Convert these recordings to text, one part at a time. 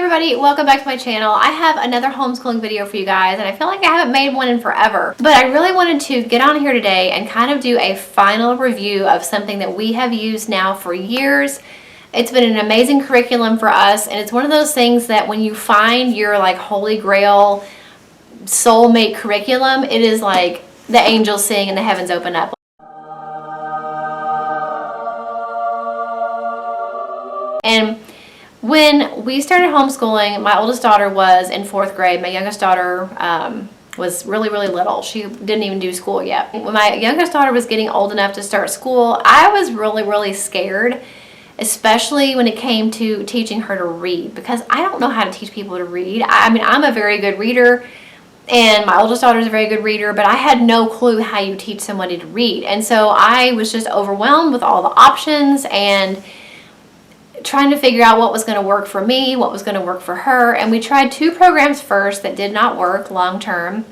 everybody, welcome back to my channel. I have another homeschooling video for you guys, and I feel like I haven't made one in forever. But I really wanted to get on here today and kind of do a final review of something that we have used now for years. It's been an amazing curriculum for us, and it's one of those things that when you find your like holy grail soulmate curriculum, it is like the angels sing and the heavens open up. And when we started homeschooling, my oldest daughter was in 4th grade. My youngest daughter was really little. She didn't even do school yet. When my youngest daughter was getting old enough to start school, I was really scared, especially when it came to teaching her to read, because I don't know how to teach people to read. I mean, I'm a very good reader, and my oldest daughter is a very good reader, but I had no clue how you teach somebody to read. And so I was just overwhelmed with all the options and trying to figure out what was going to work for me, what was going to work for her. And we tried 2 programs first that did not work long term.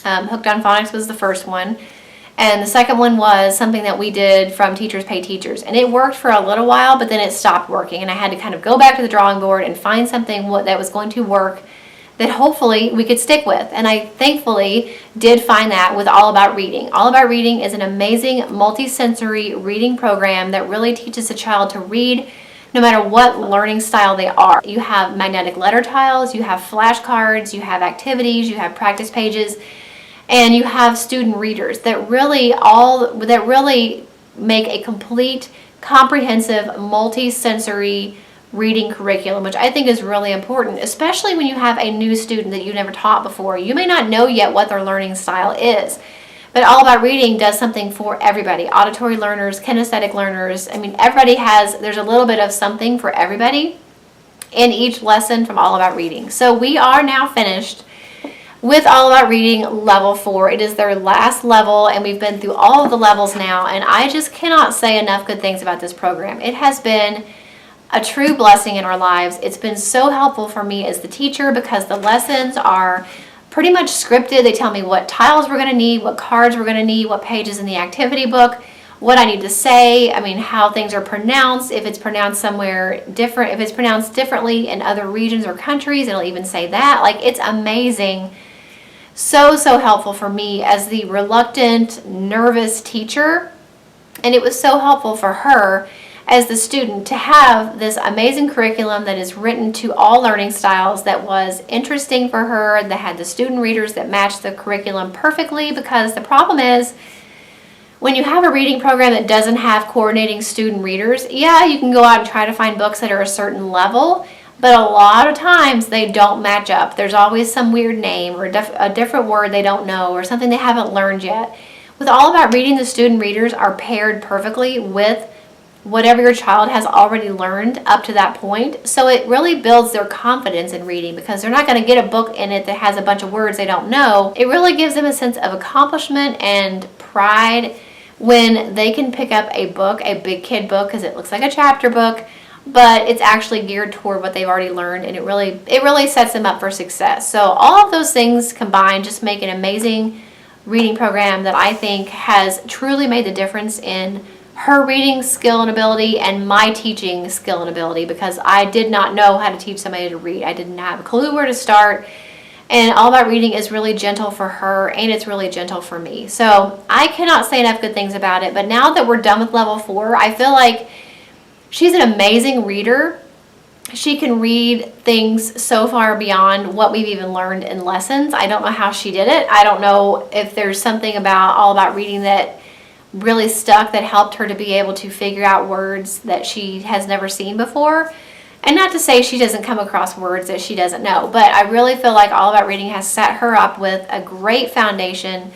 Hooked on Phonics was the first one, and the second one was something that we did from Teachers Pay Teachers, and it worked for a little while, but then it stopped working, and I had to kind of go back to the drawing board and find something that was going to work that hopefully we could stick with. And I thankfully did find that with All About Reading. All About Reading is an amazing multi-sensory reading program that really teaches a child to read no matter what learning style they are. You have magnetic letter tiles, you have flashcards, you have activities, you have practice pages, and you have student readers that really make a complete, comprehensive, multi-sensory reading curriculum, which I think is really important, especially when you have a new student that you never taught before. You may not know yet what their learning style is. But All About Reading does something for everybody. Auditory learners, kinesthetic learners. I mean, there's a little bit of something for everybody in each lesson from All About Reading. So we are now finished with All About Reading Level 4. It is their last level, and we've been through all of the levels now, and I just cannot say enough good things about this program. It has been a true blessing in our lives. It's been so helpful for me as the teacher because the lessons are pretty much scripted. They tell me what tiles we're going to need, what cards we're going to need, what pages in the activity book, what I need to say, I mean, how things are pronounced, if it's pronounced somewhere different, if it's pronounced differently in other regions or countries, it'll even say that. Like, it's amazing. So helpful for me as the reluctant, nervous teacher. And it was so helpful for her as the student to have this amazing curriculum that is written to all learning styles, that was interesting for her, that had the student readers that matched the curriculum perfectly. Because the problem is, when you have a reading program that doesn't have coordinating student readers, yeah, you can go out and try to find books that are a certain level, but a lot of times they don't match up. There's always some weird name or a different word they don't know, or something they haven't learned yet. With All About Reading, the student readers are paired perfectly with whatever your child has already learned up to that point. So it really builds their confidence in reading, because they're not going to get a book in it that has a bunch of words they don't know. It really gives them a sense of accomplishment and pride when they can pick up a book, a big kid book, because it looks like a chapter book, but it's actually geared toward what they've already learned, and it really sets them up for success. So all of those things combined just make an amazing reading program that I think has truly made the difference in her reading skill and ability and my teaching skill and ability, because I did not know how to teach somebody to read. I didn't have a clue where to start, and All About Reading is really gentle for her, and it's really gentle for me. So I cannot say enough good things about it. But now that we're done with Level 4, I feel like she's an amazing reader. She can read things so far beyond what we've even learned in lessons. I don't know how she did it. I don't know if there's something about All About Reading that really stuck, that helped her to be able to figure out words that she has never seen before. And not to say she doesn't come across words that she doesn't know, but I really feel like All About Reading has set her up with a great foundation.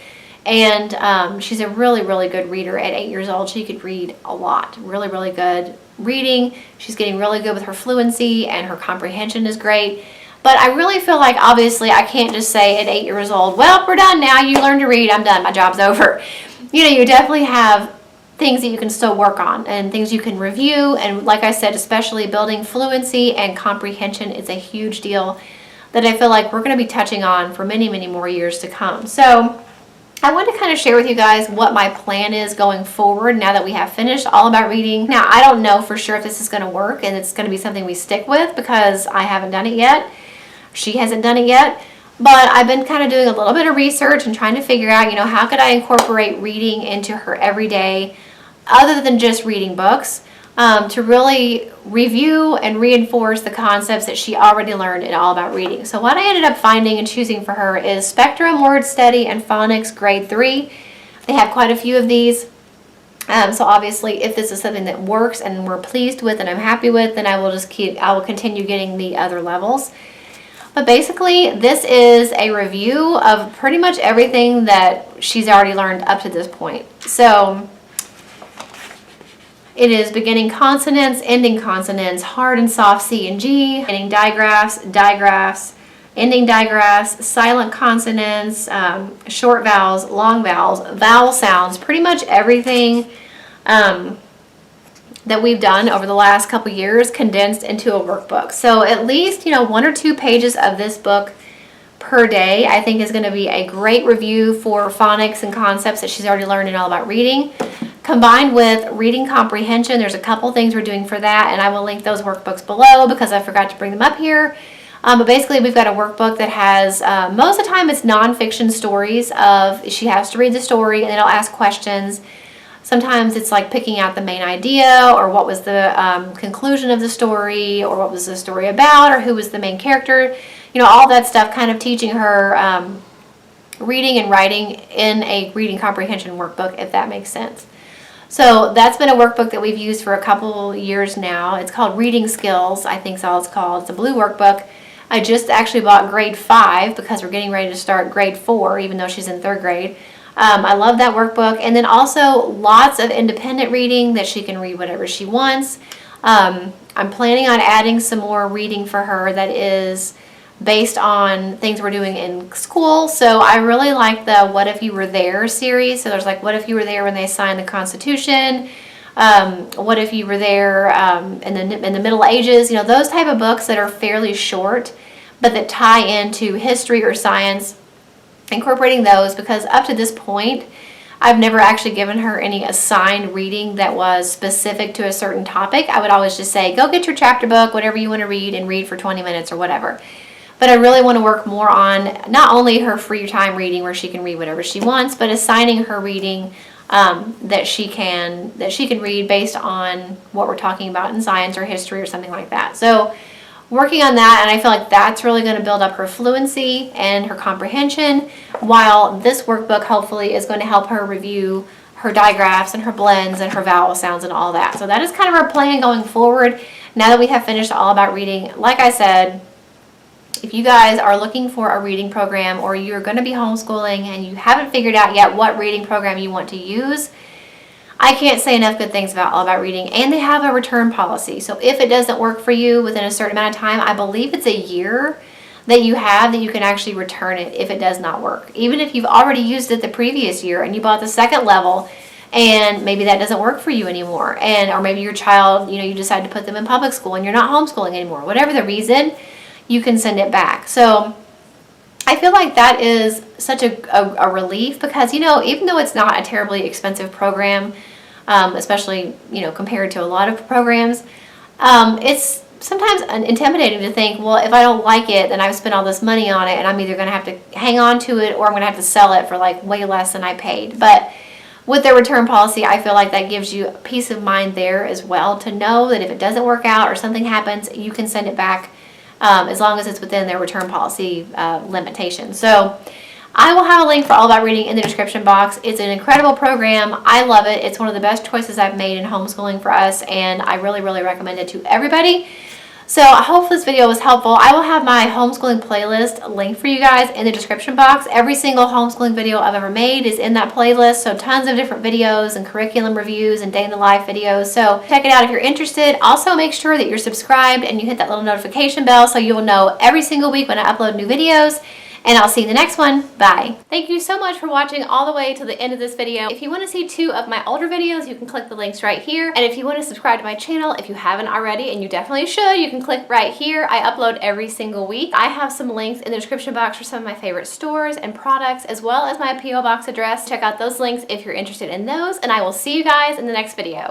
And she's a really good reader. At 8 years old, she could read a lot. Really good reading. She's getting really good with her fluency, and her comprehension is great. But I really feel like, obviously, I can't just say at 8 years old, well, we're done now, you learn to read, I'm done, my job's over. You know, you definitely have things that you can still work on and things you can review. And like I said, especially building fluency and comprehension is a huge deal that I feel like we're going to be touching on for many more years to come. So I want to kind of share with you guys what my plan is going forward now that we have finished All About Reading. Now, I don't know for sure if this is going to work and it's going to be something we stick with because I haven't done it yet. She hasn't done it yet. But I've been kind of doing a little bit of research and trying to figure out, how could I incorporate reading into her everyday other than just reading books, to really review and reinforce the concepts that she already learned in All About Reading. So what I ended up finding and choosing for her is Spectrum, Word Study, and Phonics Grade 3. They have quite a few of these. So obviously, if this is something that works and we're pleased with and I'm happy with, then I will continue getting the other levels. But basically, this is a review of pretty much everything that she's already learned up to this point. So it is beginning consonants, ending consonants, hard and soft C and G, beginning digraphs, ending digraphs, silent consonants, short vowels, long vowels, vowel sounds, pretty much everything that we've done over the last couple years condensed into a workbook. So at least, 1 or 2 pages of this book per day, I think is going to be a great review for phonics and concepts that she's already learned in All About Reading. Combined with reading comprehension, there's a couple things we're doing for that, and I will link those workbooks below because I forgot to bring them up here. But basically, we've got a workbook that has, most of the time it's nonfiction stories of, she has to read the story and then it'll ask questions. Sometimes it's like picking out the main idea or what was the conclusion of the story or what was the story about or who was the main character. All that stuff, kind of teaching her reading and writing in a reading comprehension workbook, if that makes sense. So that's been a workbook that we've used for a couple years now. It's called Reading Skills, I think is all it's called. It's a blue workbook. I just actually bought grade 5 because we're getting ready to start grade 4, even though she's in 3rd grade. I love that workbook. And then also lots of independent reading that she can read whatever she wants. I'm planning on adding some more reading for her that is based on things we're doing in school. So I really like the What If You Were There series. So there's like What If You Were There when they signed the Constitution? What If You Were There in the Middle Ages? Those type of books that are fairly short but that tie into history or science. Incorporating those, because up to this point I've never actually given her any assigned reading that was specific to a certain topic. I would always just say, go get your chapter book, whatever you want to read, and read for 20 minutes or whatever. But I really want to work more on not only her free time reading where she can read whatever she wants, but assigning her reading that she can read based on what we're talking about in science or history or something like that. So working on that, and I feel like that's really going to build up her fluency and her comprehension, while this workbook hopefully is going to help her review her digraphs and her blends and her vowel sounds and all that. So that is kind of our plan going forward now that we have finished All About Reading. Like I said, if you guys are looking for a reading program or you're going to be homeschooling and you haven't figured out yet what reading program you want to use, I can't say enough good things about All About Reading, and they have a return policy. So if it doesn't work for you within a certain amount of time, I believe it's a year that you can actually return it if it does not work. Even if you've already used it the previous year and you bought the 2nd level and maybe that doesn't work for you anymore, or maybe your child, you decide to put them in public school and you're not homeschooling anymore, whatever the reason, you can send it back. So I feel like that is such a relief because, even though it's not a terribly expensive program, especially, compared to a lot of programs, it's sometimes intimidating to think, well, if I don't like it, then I've spent all this money on it and I'm either going to have to hang on to it or I'm going to have to sell it for like way less than I paid. But with their return policy, I feel like that gives you peace of mind there as well to know that if it doesn't work out or something happens, you can send it back as long as it's within their return policy limitations. So I will have a link for All About Reading in the description box. It's an incredible program. I love it. It's one of the best choices I've made in homeschooling for us, and I really, really recommend it to everybody. So I hope this video was helpful. I will have my homeschooling playlist linked for you guys in the description box. Every single homeschooling video I've ever made is in that playlist, so tons of different videos and curriculum reviews and day in the life videos. So check it out if you're interested. Also make sure that you're subscribed and you hit that little notification bell so you'll know every single week when I upload new videos. And I'll see you in the next one. Bye. Thank you so much for watching all the way to the end of this video. If you want to see 2 of my older videos, you can click the links right here. And if you want to subscribe to my channel, if you haven't already, and you definitely should, you can click right here. I upload every single week. I have some links in the description box for some of my favorite stores and products, as well as my P.O. Box address. Check out those links if you're interested in those, and I will see you guys in the next video.